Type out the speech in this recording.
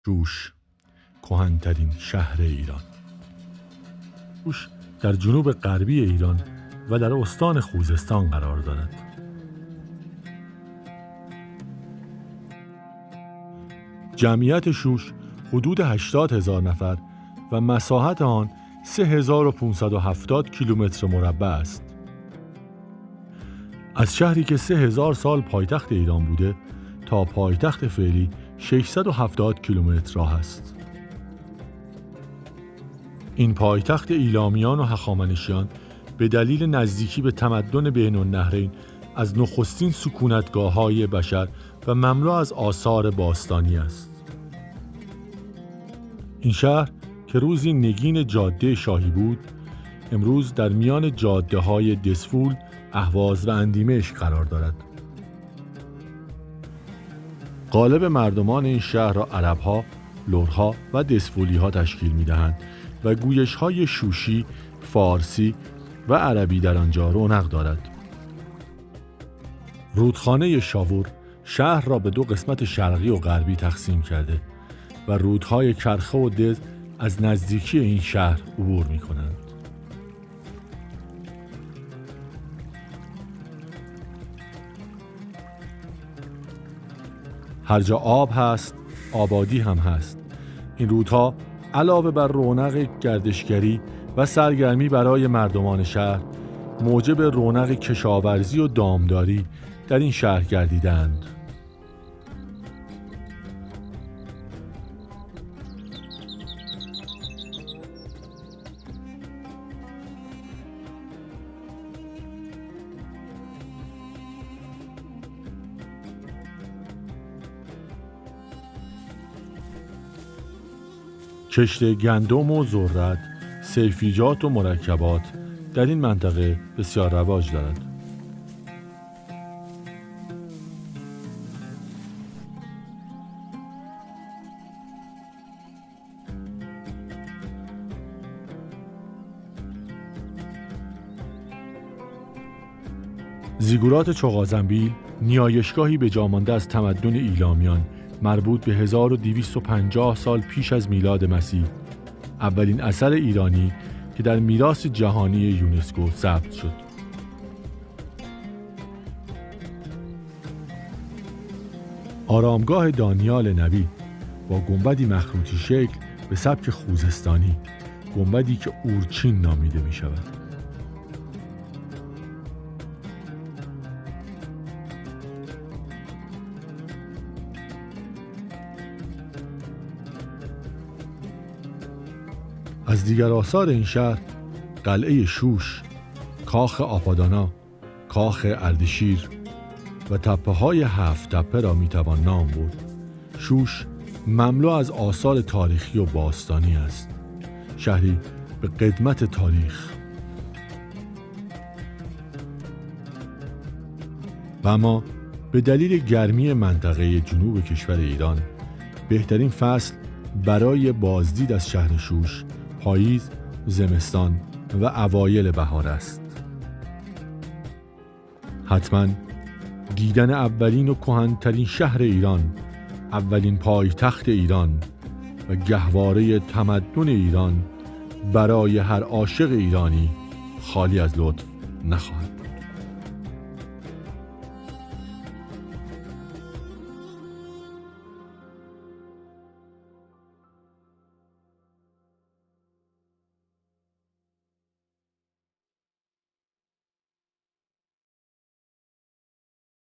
شوش، کهن‌ترین شهر ایران. شوش در جنوب غربی ایران و در استان خوزستان قرار دارد. جمعیت شوش حدود 80,000 نفر و مساحت آن 3570 کیلومتر مربع است. از شهری که 3000 سال پایتخت ایران بوده تا پایتخت فعلی 670 کیلومتر راه است. این پایتخت ایلامیان و هخامنشیان به دلیل نزدیکی به تمدن بین النهرین از نخستین سکونتگاه‌های بشر و مملو از آثار باستانی است. این شهر که روزی نگین جاده شاهی بود، امروز در میان جاده‌های دسفول، اهواز و اندیمشق قرار دارد. غالب مردمان این شهر را عرب‌ها، لرها و دسفولی‌ها تشکیل می‌دهند و گویش‌های شوشی، فارسی و عربی در آنجا رونق دارد. رودخانه شاور شهر را به دو قسمت شرقی و غربی تقسیم کرده و رودهای کرخه و دز از نزدیکی این شهر عبور می‌کنند. هر جا آب هست، آبادی هم هست. این رودها علاوه بر رونق گردشگری و سرگرمی برای مردمان شهر، موجب رونق کشاورزی و دامداری در این شهر گردیدند. کشت گندم و ذرت، سیفیجات و مرکبات در این منطقه بسیار رواج دارد. زیگورات چغازنبیل نیایشگاهی به جا مانده از تمدن ایلامیان مربوط به 1250 سال پیش از میلاد مسیح، اولین اثر ایرانی که در میراث جهانی یونسکو ثبت شد. آرامگاه دانیال نبی با گنبدی مخروطی شکل به سبک خوزستانی، گنبدی که اورچین نامیده می شود. از دیگر آثار این شهر قلعه شوش، کاخ آپادانا، کاخ اردشیر و تپه‌های 7 تپه را میتوان نام برد. شوش مملو از آثار تاریخی و باستانی است، شهری به قدمت تاریخ. و اما به دلیل گرمی منطقه جنوب کشور ایران، بهترین فصل برای بازدید از شهر شوش پاییز، زمستان و اوایل بهار است. حتما دیدن اولین و کهن‌ترین شهر ایران، اولین پایتخت ایران و گهواره تمدن ایران برای هر عاشق ایرانی خالی از لطف نخواهد.